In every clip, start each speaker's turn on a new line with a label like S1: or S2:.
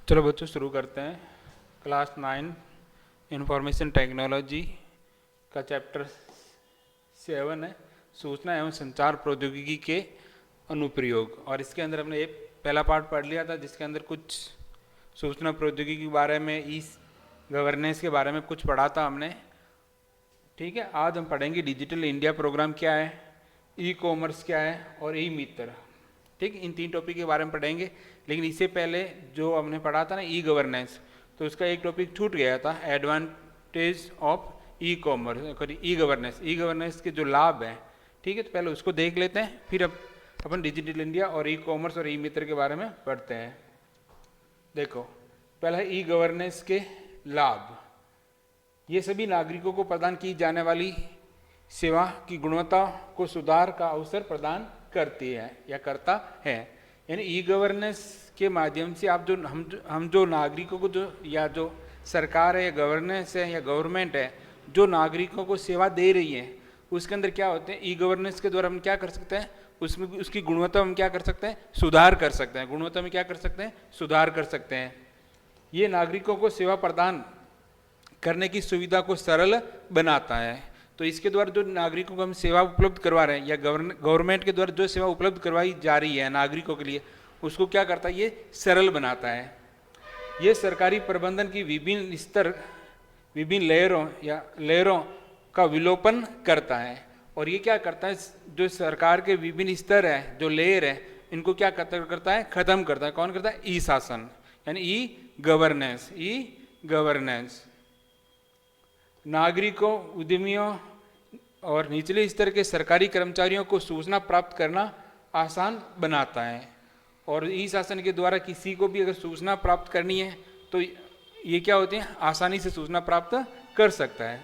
S1: चलो बच्चों शुरू करते हैं। क्लास 9 इंफॉर्मेशन टेक्नोलॉजी का चैप्टर 7 है, सूचना एवं संचार प्रौद्योगिकी के अनुप्रयोग। और इसके अंदर हमने एक पहला पार्ट पढ़ लिया था जिसके अंदर कुछ सूचना प्रौद्योगिकी के बारे में, ई गवर्नेंस के बारे में कुछ पढ़ा था हमने। ठीक है, आज हम पढ़ेंगे डिजिटल इंडिया प्रोग्राम क्या है, ई कॉमर्स क्या है और ई मित्र। ठीक, इन 3 टॉपिक के बारे में पढ़ेंगे। लेकिन इससे पहले जो हमने पढ़ा था ना ई गवर्नेंस, तो उसका एक टॉपिक छूट गया था, advantage of e commerce, e governance. E governance के जो लाभ हैं, ठीक है, तो पहले उसको देख लेते हैं, फिर अब अपन डिजिटल इंडिया और ई कॉमर्स और ई मित्र के बारे में पढ़ते हैं। देखो, पहला है ई गवर्नेंस के लाभ। ये सभी नागरिकों को प्रदान की जाने वाली सेवा की गुणवत्ता को सुधार का अवसर प्रदान करती है या करता है। यानी ई गवर्नेंस के माध्यम से आप हम जो नागरिकों को जो या जो सरकार है या गवर्नेंस है या गवर्नमेंट है जो नागरिकों को सेवा दे रही है, उसके अंदर क्या होते हैं, ई गवर्नेंस के द्वारा हम क्या कर सकते हैं, उसमें उसकी गुणवत्ता हम क्या कर सकते हैं, सुधार कर सकते हैं। गुणवत्ता में क्या कर सकते हैं, सुधार कर सकते हैं। ये नागरिकों को सेवा प्रदान करने की सुविधा को सरल बनाता है। तो इसके द्वारा जो नागरिकों को हम सेवा उपलब्ध करवा रहे हैं या गवर्नमेंट के द्वारा जो सेवा उपलब्ध करवाई जा रही है नागरिकों के लिए, उसको क्या करता है, ये सरल बनाता है। ये सरकारी प्रबंधन की विभिन्न स्तर, विभिन्न लेयरों का विलोपन करता है। और ये क्या करता है, जो सरकार के विभिन्न स्तर है, जो लेयर है, इनको क्या करता है, खत्म करता है। कौन करता है, ई शासन यानी ई गवर्नेंस। ई गवर्नेंस नागरिकों, उद्यमियों और निचले स्तर के सरकारी कर्मचारियों को सूचना प्राप्त करना आसान बनाता है। और ई शासन के द्वारा किसी को भी अगर सूचना प्राप्त करनी है तो ये क्या होते हैं, आसानी से सूचना प्राप्त कर सकता है।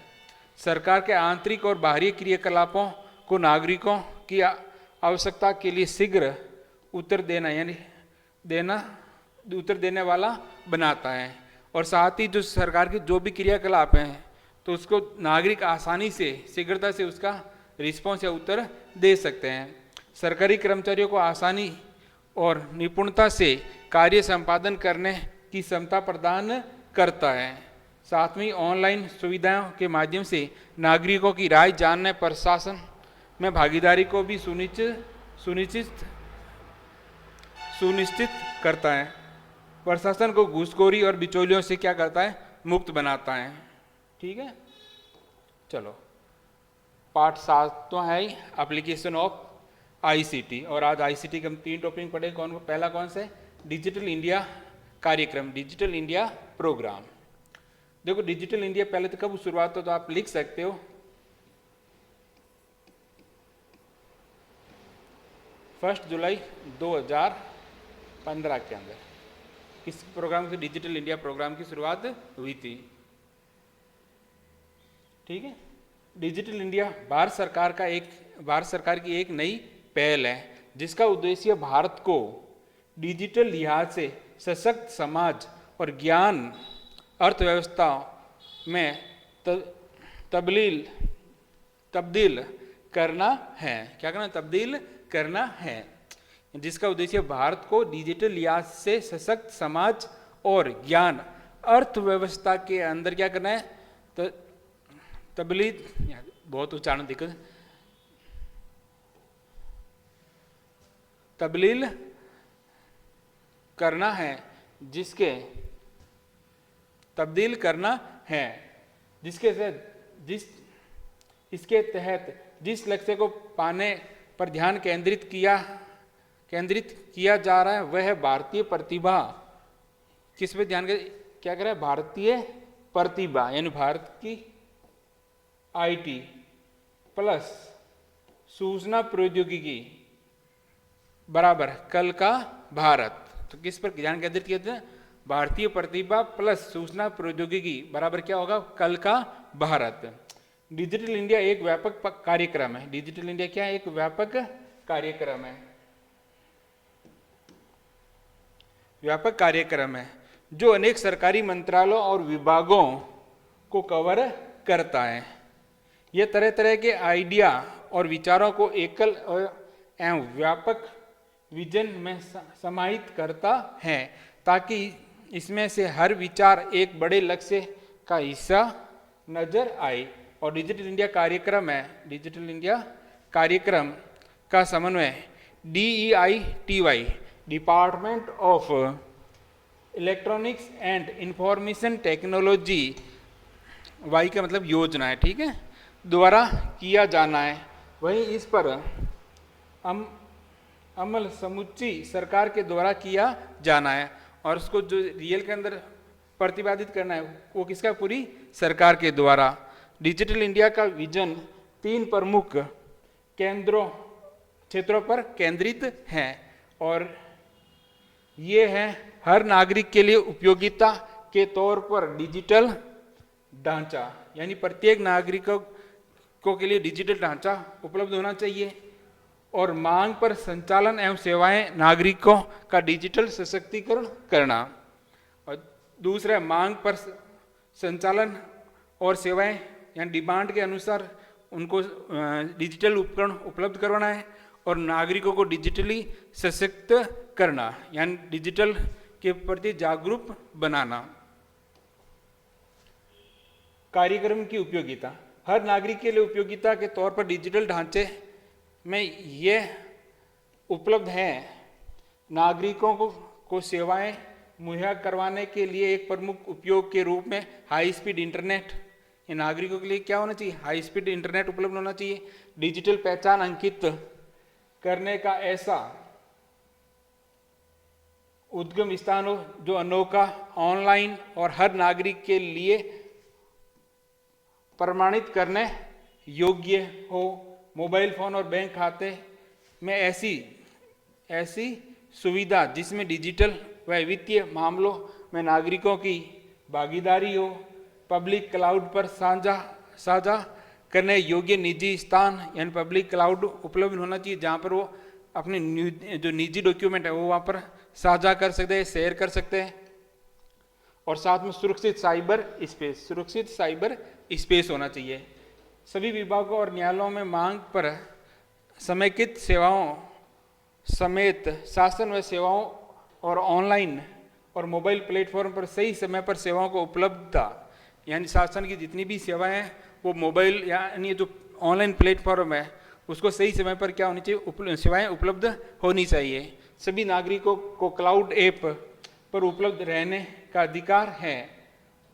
S1: सरकार के आंतरिक और बाहरी क्रियाकलापों को नागरिकों की आवश्यकता के लिए शीघ्र उत्तर देना यानी उत्तर देने वाला बनाता है। और साथ ही जो सरकार के जो भी क्रियाकलाप हैं तो उसको नागरिक आसानी से, शीघ्रता से उसका रिस्पॉन्स या उत्तर दे सकते हैं। सरकारी कर्मचारियों को आसानी और निपुणता से कार्य संपादन करने की क्षमता प्रदान करता है। साथ में ऑनलाइन सुविधाओं के माध्यम से नागरिकों की राय जानने, प्रशासन में भागीदारी को भी सुनिश्चित करता है। प्रशासन को घूसखोरी और बिचौलियों से क्या करता है, मुक्त बनाता है। ठीक है, चलो पार्ट 7 है एप्लीकेशन ऑफ आईसीटी। और आज आईसीटी के हम 3 टॉपिक पढ़े। पहला कौन सा है, डिजिटल इंडिया कार्यक्रम, डिजिटल इंडिया प्रोग्राम। देखो डिजिटल इंडिया पहले तो कब शुरुआत हो, तो आप लिख सकते हो 1 जुलाई 2015 के अंदर किस प्रोग्राम से, डिजिटल इंडिया प्रोग्राम की शुरुआत हुई थी। ठीक है, डिजिटल इंडिया भारत सरकार की एक नई पहल है जिसका उद्देश्य भारत को डिजिटल लिहाज से सशक्त समाज और ज्ञान अर्थव्यवस्था में तब्दील करना है। क्या करना, तब्दील करना है। जिसका उद्देश्य भारत को डिजिटल लिहाज से सशक्त समाज और ज्ञान अर्थव्यवस्था के अंदर क्या करना है, तो तब्दील, बहुत उच्चारण दिक्कत, तब्दील करना है, तब्दील करना है इसके तहत जिस लक्ष्य को पाने पर ध्यान केंद्रित किया जा रहा है वह है भारतीय प्रतिभा। किस पे ध्यान क्या कर रहा है, भारतीय प्रतिभा यानी भारत की आईटी प्लस सूचना प्रौद्योगिकी बराबर कल का भारत। तो किस पर ध्यान केंद्रित किया था, भारतीय प्रतिभा प्लस सूचना प्रौद्योगिकी बराबर क्या होगा, कल का भारत। डिजिटल इंडिया एक व्यापक कार्यक्रम है। डिजिटल इंडिया क्या है, एक व्यापक कार्यक्रम है, व्यापक कार्यक्रम है जो अनेक सरकारी मंत्रालयों और विभागों को कवर करता है। यह तरह तरह के आइडिया और विचारों को एकल एवं व्यापक विजन में समाहित करता है ताकि इसमें से हर विचार एक बड़े लक्ष्य का हिस्सा नजर आए। और डिजिटल इंडिया कार्यक्रम है, डिजिटल इंडिया कार्यक्रम का समन्वय DEITY, department of electronics and information technology, Y का मतलब योजना है, ठीक है, द्वारा किया जाना है। वहीं इस पर अमल समुच्ची सरकार के द्वारा किया जाना है, और उसको जो रियल के अंदर प्रतिपादित करना है वो किसका, पूरी सरकार के द्वारा। डिजिटल इंडिया का विजन 3 प्रमुख क्षेत्रों पर केंद्रित है, और ये है हर नागरिक के लिए उपयोगिता के तौर पर डिजिटल ढांचा, यानी प्रत्येक नागरिकों के लिए डिजिटल ढांचा उपलब्ध होना चाहिए, और मांग पर संचालन एवं सेवाएं नागरिकों का डिजिटल सशक्तिकरण करना। और दूसरा, मांग पर संचालन और सेवाएं यानी डिमांड के अनुसार उनको डिजिटल उपकरण उपलब्ध करवाना है, और नागरिकों को डिजिटली सशक्त करना यानी डिजिटल के प्रति जागरूक बनाना। कार्यक्रम की उपयोगिता, हर नागरिक के लिए उपयोगिता के तौर पर डिजिटल ढांचे में यह उपलब्ध है। नागरिकों को सेवाएं मुहैया करवाने के लिए एक प्रमुख उपयोग के रूप में हाई स्पीड इंटरनेट, ये नागरिकों के लिए क्या होना चाहिए, हाई स्पीड इंटरनेट उपलब्ध होना चाहिए। डिजिटल पहचान अंकित करने का ऐसा उद्गम स्थान हो जो अनोखा, ऑनलाइन और हर नागरिक के लिए प्रमाणित करने योग्य हो। मोबाइल फोन और बैंक खाते में ऐसी सुविधा जिसमें डिजिटल व वित्तीय मामलों में नागरिकों की भागीदारी हो। पब्लिक क्लाउड पर साझा करने योग्य निजी स्थान यानी पब्लिक क्लाउड उपलब्ध होना चाहिए, जहाँ पर वो अपने जो निजी डॉक्यूमेंट है वो वहाँ पर साझा कर सकते हैं, शेयर कर सकते हैं। और साथ में सुरक्षित साइबर स्पेस होना चाहिए। सभी विभागों और न्यायालयों में मांग पर समेकित सेवाओं समेत शासन व सेवाओं और ऑनलाइन और मोबाइल प्लेटफॉर्म पर सही समय पर सेवाओं को उपलब्धता, यानी शासन की जितनी भी सेवाएं हैं वो मोबाइल यानी जो ऑनलाइन प्लेटफॉर्म है उसको सही समय पर क्या होनी चाहिए, सेवाएं उपलब्ध होनी चाहिए। सभी नागरिकों को क्लाउड ऐप पर उपलब्ध रहने का अधिकार है,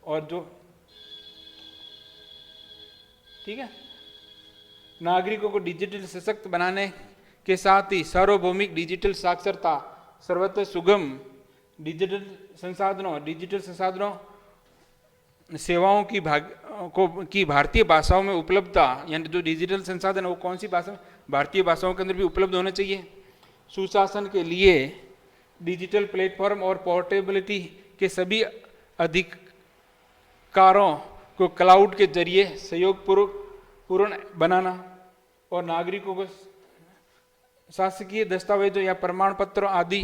S1: और जो ठीक है, नागरिकों को डिजिटल सशक्त बनाने के साथ ही सार्वभौमिक डिजिटल साक्षरता, सर्वत्र सुगम डिजिटल संसाधनों सेवाओं की भारतीय भाषाओं में उपलब्धता, यानी जो डिजिटल संसाधन है वो कौन सी भाषा, भारतीय भाषाओं के अंदर भी उपलब्ध होने चाहिए। सुशासन के लिए डिजिटल प्लेटफॉर्म और पोर्टेबिलिटी के सभी अधिकारों को क्लाउड के जरिए सहयोगपूर्ण बनाना, और नागरिकों को शासकीय दस्तावेजों या प्रमाण पत्रों आदि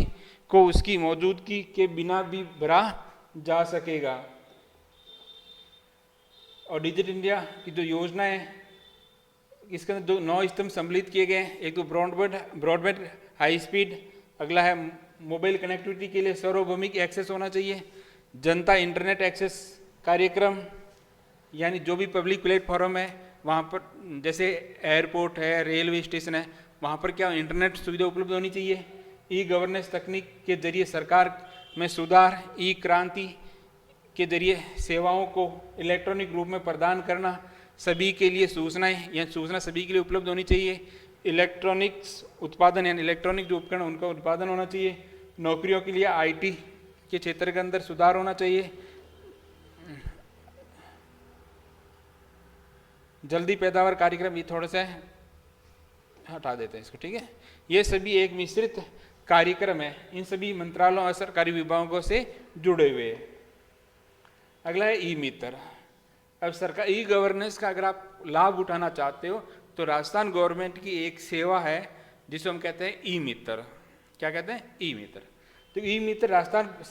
S1: को उसकी मौजूदगी के बिना भी भरा जा सकेगा। और डिजिटल इंडिया की जो योजना है इसके अंदर 9 स्तंभ सम्मिलित किए गए हैं। एक तो ब्रॉडबैंड हाई स्पीड, अगला है मोबाइल कनेक्टिविटी के लिए सार्वभौमिक एक्सेस होना चाहिए, जनता इंटरनेट एक्सेस कार्यक्रम, यानी जो भी पब्लिक प्लेटफॉर्म है वहाँ पर जैसे एयरपोर्ट है, रेलवे स्टेशन है, वहाँ पर क्या इंटरनेट सुविधा उपलब्ध होनी चाहिए। ई गवर्नेंस तकनीक के जरिए सरकार में सुधार, ई क्रांति के जरिए सेवाओं को इलेक्ट्रॉनिक रूप में प्रदान करना, सभी के लिए सूचनाएं या सूचना सभी के लिए उपलब्ध होनी चाहिए। इलेक्ट्रॉनिक्स उत्पादन यानी इलेक्ट्रॉनिक जो उपकरण उनका उत्पादन होना चाहिए। नौकरियों के लिए IT के क्षेत्र के अंदर सुधार होना चाहिए। जल्दी पैदावार कार्यक्रम, ये थोड़ा सा हटा देते हैं इसको, ठीक है। ये सभी एक मिश्रित कार्यक्रम है, इन सभी मंत्रालयों और सरकारी विभागों से जुड़े हुए। अगला है ई मित्र। अब सरकार ई गवर्नेंस का अगर आप लाभ उठाना चाहते हो तो राजस्थान गवर्नमेंट की एक सेवा है जिसको हम कहते हैं ई मित्र। क्या कहते हैं? ई मित्र। तो ई मित्र राजस्थान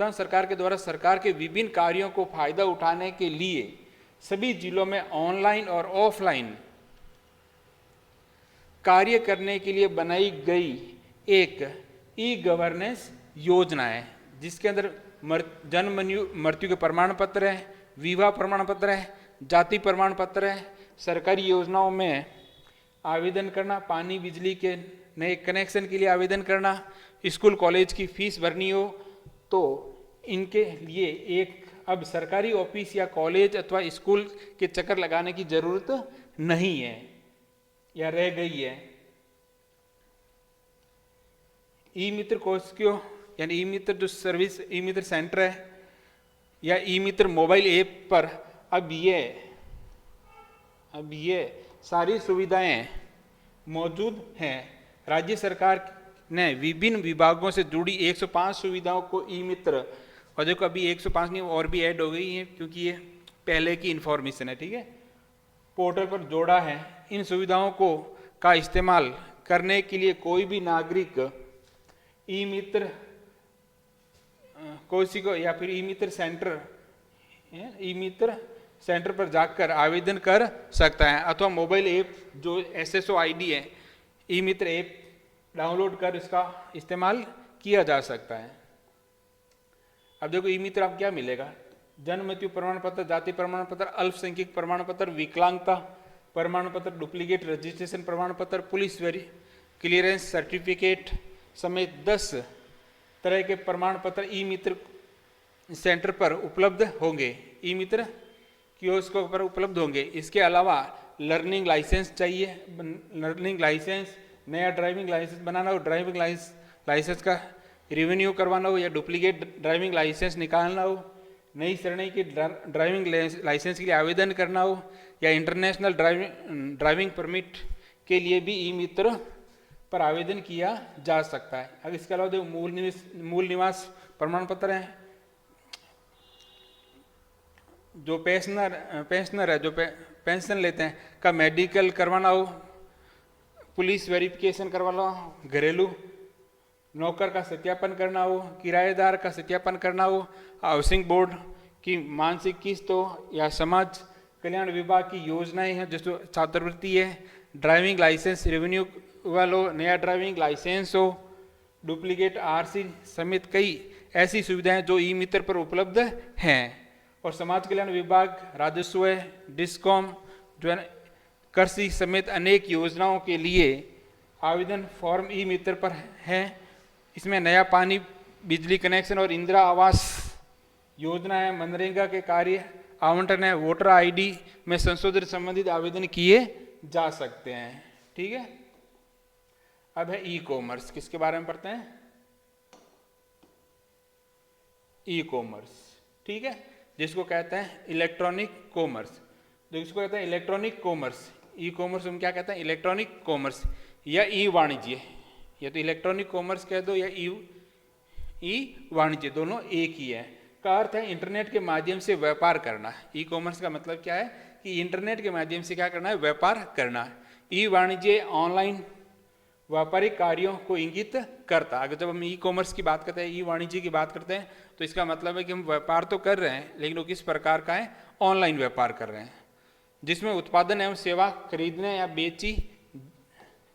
S1: सरकार के द्वारा सरकार के विभिन्न कार्यों को फायदा उठाने के लिए सभी जिलों में ऑनलाइन और ऑफलाइन कार्य करने के लिए बनाई गई एक ई गवर्नेंस योजना है, जिसके अंदर जन्म मृत्यु के प्रमाण पत्र है, विवाह प्रमाण पत्र है, जाति प्रमाण पत्र है, सरकारी योजनाओं में आवेदन करना, पानी बिजली के नए कनेक्शन के लिए आवेदन करना, स्कूल कॉलेज की फीस भरनी हो, तो इनके लिए एक अब सरकारी ऑफिस या कॉलेज अथवा स्कूल के चक्कर लगाने की जरूरत नहीं है या रह गई है। ई मित्र कोर्स क्यों, यानी ई मित्र जो सर्विस ई मित्र सेंटर है या ई मित्र मोबाइल ऐप पर अब ये सारी सुविधाएं मौजूद हैं। राज्य सरकार ने विभिन्न विभागों से जुड़ी 105 सुविधाओं को ई मित्र, और देखो अभी 105 नहीं और भी ऐड हो गई है क्योंकि ये पहले की इंफॉर्मेशन है, ठीक है, पोर्टल पर जोड़ा है। इन सुविधाओं को का इस्तेमाल करने के लिए कोई भी नागरिक ई मित्र को या फिर ई मित्र सेंटर पर जाकर आवेदन कर सकता है, अथवा मोबाइल ऐप जो SSO ID है, ई मित्र ऐप डाउनलोड कर इसका इस्तेमाल किया जा सकता है। अब देखो ई मित्र आप क्या मिलेगा, जन्म मृत्यु प्रमाण पत्र, जाति प्रमाण पत्र, अल्पसंख्यक प्रमाण पत्र, विकलांगता प्रमाण पत्र, डुप्लीकेट रजिस्ट्रेशन प्रमाण पत्र, पुलिस क्लियरेंस सर्टिफिकेट समेत 10 तरह के प्रमाण पत्र ई मित्र सेंटर पर उपलब्ध होंगे, ई मित्र कियोस्कों पर उपलब्ध होंगे। इसके अलावा लर्निंग लाइसेंस चाहिए, लर्निंग लाइसेंस, नया ड्राइविंग लाइसेंस बनाना हो, ड्राइविंग लाइसेंस का रिन्यू करवाना हो या डुप्लीकेट ड्राइविंग लाइसेंस निकालना हो, नई श्रेणी की ड्राइविंग लाइसेंस के लिए आवेदन करना हो, या इंटरनेशनल ड्राइविंग परमिट के लिए भी ई मित्र पर आवेदन किया जा सकता है। अब इसके अलावा जो मूल निवास प्रमाण पत्र हैं, जो पेंशनर है जो पेंशन लेते हैं का मेडिकल करवाना हो, पुलिस वेरिफिकेशन करवाना हो, घरेलू नौकर का सत्यापन करना हो, किराएदार का सत्यापन करना हो, हाउसिंग बोर्ड की मासिक किस्त हो, या समाज कल्याण विभाग की योजनाएं हैं जैसे छात्रवृत्ति है, ड्राइविंग लाइसेंस रिन्यू वालो, नया ड्राइविंग लाइसेंस हो, डुप्लीकेट RC समेत कई ऐसी सुविधाएं जो ई मित्र पर उपलब्ध हैं। और समाज कल्याण विभाग, राजस्व, डिस्कॉम जो है कृषि समेत अनेक योजनाओं के लिए आवेदन फॉर्म ई मित्र पर हैं। इसमें नया पानी बिजली कनेक्शन और इंदिरा आवास योजना है, मनरेगा के कार्य आवंटन है, वोटर ID में संशोधन संबंधित आवेदन किए जा सकते हैं, ठीक है। अब है ई कॉमर्स, किसके बारे में पढ़ते हैं, ई कॉमर्स, ठीक है, जिसको कहते हैं इलेक्ट्रॉनिक कॉमर्स, जिसको कहते हैं इलेक्ट्रॉनिक कॉमर्स। ई कॉमर्स हम क्या कहते हैं, इलेक्ट्रॉनिक कॉमर्स या ई वाणिज्य, या तो इलेक्ट्रॉनिक कॉमर्स कह दो या ई वाणिज्य, दोनों एक ही है। का अर्थ है इंटरनेट के माध्यम से व्यापार करना। ई कॉमर्स का मतलब क्या है कि इंटरनेट के माध्यम से क्या करना है, व्यापार करना। ई वाणिज्य ऑनलाइन व्यापारिक कार्यों को इंगित करता। अगर जब हम ई कॉमर्स की बात करते हैं, ई वाणिज्य की बात करते हैं, तो इसका मतलब है कि हम व्यापार तो कर रहे हैं लेकिन वो किस प्रकार का है, ऑनलाइन व्यापार कर रहे हैं, जिसमें उत्पादन एवं सेवा खरीदने या बेची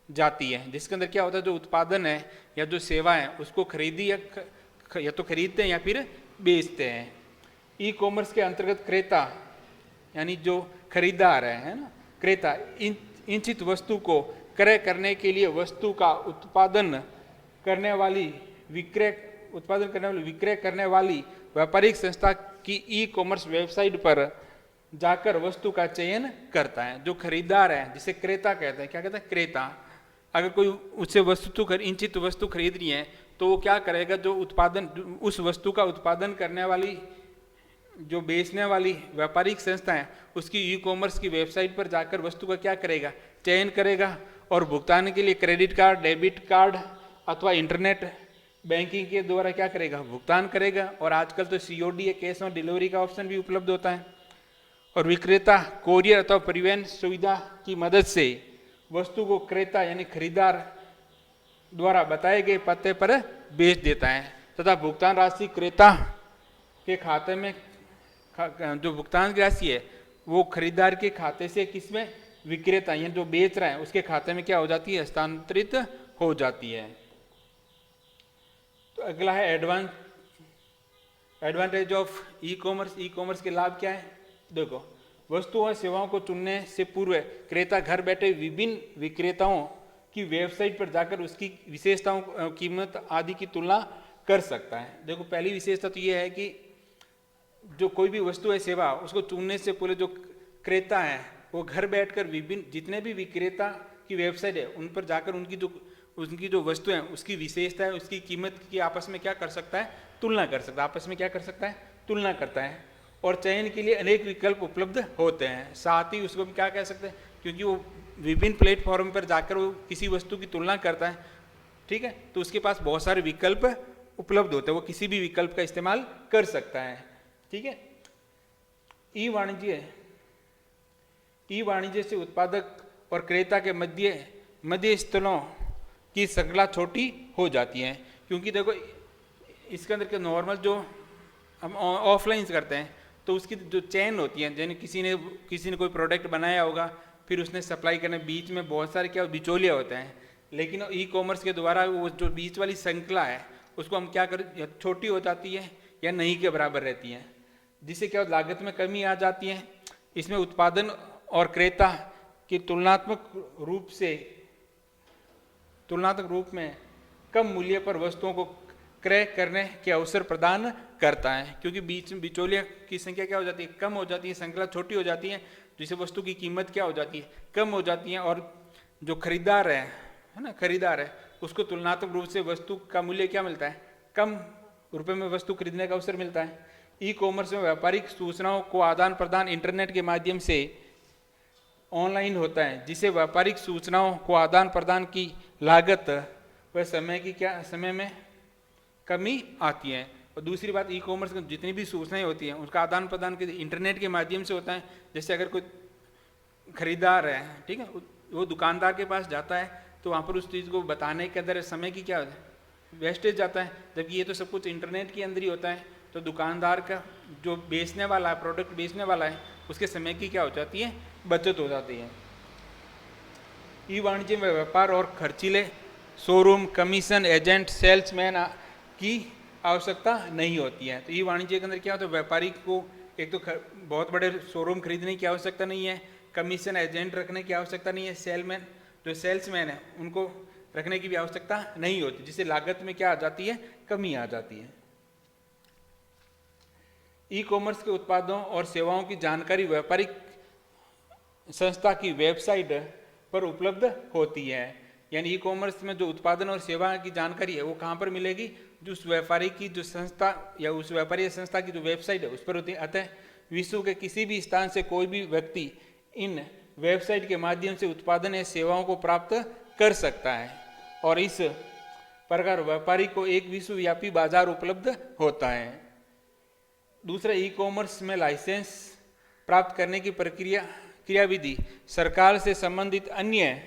S1: जाती है। जिसके अंदर क्या होता है, जो उत्पादन है या जो सेवा है उसको खरीदी या तो खरीदते हैं या फिर बेचते हैं। ई कॉमर्स के अंतर्गत क्रेता यानी जो खरीदार है ना, क्रेता इच्छित वस्तु को क्रय करने के लिए वस्तु का उत्पादन करने वाली विक्रय करने वाली व्यापारिक संस्था की ई कॉमर्स वेबसाइट पर जाकर वस्तु का चयन करता है। जो खरीदार है जिसे क्रेता कहते हैं, क्या कहते हैं, क्रेता। अगर कोई उससे इच्छित वस्तु खरीदनी है तो वो क्या करेगा, जो उत्पादन उस वस्तु का उत्पादन करने वाली जो बेचने वाली व्यापारिक संस्था है उसकी ई कॉमर्स की वेबसाइट पर जाकर वस्तु का क्या करेगा, चयन करेगा, और भुगतान के लिए क्रेडिट कार्ड, डेबिट कार्ड अथवा इंटरनेट बैंकिंग के द्वारा क्या करेगा, भुगतान करेगा। और आजकल तो COD या कैश ऑन डिलीवरी का ऑप्शन भी उपलब्ध होता है। और विक्रेता कोरियर अथवा परिवहन सुविधा की मदद से वस्तु को क्रेता यानी खरीदार द्वारा बताए गए पते पर बेच देता है तथा भुगतान राशि क्रेता के खाते में, जो भुगतान की राशि है वो खरीदार के खाते से किसमें, विक्रेता यानी जो बेच रहा है उसके खाते में क्या हो जाती है, हस्तांतरित हो जाती है। तो अगला है एडवांटेज ऑफ ई कॉमर्स के लाभ क्या है? देखो, वस्तुओं और सेवाओं को चुनने से पूर्व क्रेता घर बैठे विभिन्न विक्रेताओं की वेबसाइट पर जाकर उसकी विशेषताओं, कीमत आदि की तुलना कर सकता है। देखो, पहली विशेषता तो ये है कि जो कोई भी वस्तु है सेवा, उसको चुनने से पूरे जो क्रेता है वो घर बैठकर विभिन्न जितने भी विक्रेता की वेबसाइट है उन पर जाकर उनकी जो वस्तु है उसकी विशेषता है, उसकी कीमत की आपस में क्या कर सकता है? तुलना कर सकता है। आपस में क्या कर सकता है? तुलना करता है। और चयन के लिए अनेक विकल्प उपलब्ध होते हैं। साथ ही उसको भी क्या कह सकते हैं, क्योंकि वो विभिन्न प्लेटफॉर्म पर जाकर वो किसी वस्तु की तुलना करता है, ठीक है, तो उसके पास बहुत सारे विकल्प उपलब्ध होते हैं, वो किसी भी विकल्प का इस्तेमाल कर सकता है, ठीक है। ई वाणिज्य से उत्पादक और क्रेता के मध्य स्थलों की श्रृंखला छोटी हो जाती है, क्योंकि देखो इसके अंदर के नॉर्मल जो हम ऑफलाइन करते हैं तो उसकी जो चेन होती है, जैसे किसी ने कोई प्रोडक्ट बनाया होगा, फिर उसने सप्लाई करने, बीच में बहुत सारे क्या बिचौलिया होते हैं। लेकिन ई कॉमर्स के द्वारा वो जो बीच वाली श्रृंखला है उसको हम क्या करें, या छोटी हो जाती है या नहीं के बराबर रहती है, जिससे क्या लागत में कमी आ जाती है। इसमें उत्पादन और क्रेता की तुलनात्मक रूप में कम मूल्य पर वस्तुओं को क्रय करने के अवसर प्रदान करता है, क्योंकि बीच में बिचौलिया की संख्या क्या हो जाती है? कम हो जाती है, श्रृंखला छोटी हो जाती है, जिससे वस्तु की कीमत क्या हो जाती है? कम हो जाती है। और जो खरीदार है उसको तुलनात्मक रूप से वस्तु का मूल्य क्या मिलता है? कम रुपए में वस्तु खरीदने का अवसर मिलता है। ई कॉमर्स में व्यापारिक सूचनाओं को आदान प्रदान इंटरनेट के माध्यम से ऑनलाइन होता है, जिससे व्यापारिक सूचनाओं को आदान प्रदान की लागत व समय में कमी आती है। और दूसरी बात, ई कॉमर्स में जितनी भी सूचनाएं होती हैं उसका आदान प्रदान के इंटरनेट के माध्यम से होता है। जैसे अगर कोई खरीदार है, ठीक है, वो दुकानदार के पास जाता है तो वहाँ पर उस चीज़ को बताने के अंदर समय की क्या वेस्टेज जाता है, जबकि ये तो सब कुछ इंटरनेट के अंदर ही होता है। तो दुकानदार का जो बेचने वाला है, प्रोडक्ट बेचने वाला है, उसके समय की क्या हो जाती है? बचत हो जाती है। ई वाणिज्य में व्यापार और खर्चीले शोरूम, कमीशन, एजेंट, सेल्समैन की आवश्यकता नहीं होती है। तो ई वाणिज्य के अंदर क्या होता है? व्यापारी को एक तो बहुत बड़े शोरूम खरीदने की आवश्यकता नहीं है, कमीशन एजेंट रखने की आवश्यकता नहीं है, सेल्समैन है उनको रखने की भी आवश्यकता नहीं होती, जिससे लागत में क्या आ जाती है? कमी आ जाती है। ई कॉमर्स के उत्पादों और सेवाओं की जानकारी व्यापारिक संस्था की वेबसाइट पर उपलब्ध होती है। यानी ई कॉमर्स में जो उत्पादन और सेवा की जानकारी है वो कहाँ पर मिलेगी? जो उस व्यापारी की जो संस्था या उस व्यापारी संस्था की जो वेबसाइट है उस पर होती है। अतः विश्व के किसी भी स्थान से कोई भी व्यक्ति इन वेबसाइट के माध्यम से उत्पादन या सेवाओं को प्राप्त कर सकता है, और इस प्रकार व्यापारी को एक विश्वव्यापी बाजार उपलब्ध होता है। दूसरा, ई कॉमर्स में लाइसेंस प्राप्त करने की क्रियाविधि सरकार से संबंधित अन्य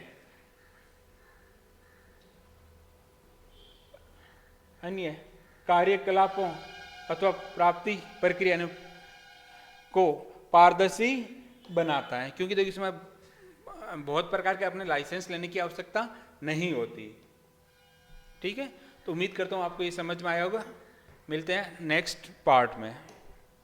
S1: कार्यकलापों अथवा प्राप्ति प्रक्रिया को पारदर्शी बनाता है, क्योंकि देखिए इसमें बहुत प्रकार के अपने लाइसेंस लेने की आवश्यकता नहीं होती। ठीक है, तो उम्मीद करता हूँ आपको ये समझ में आया होगा। मिलते हैं नेक्स्ट पार्ट में।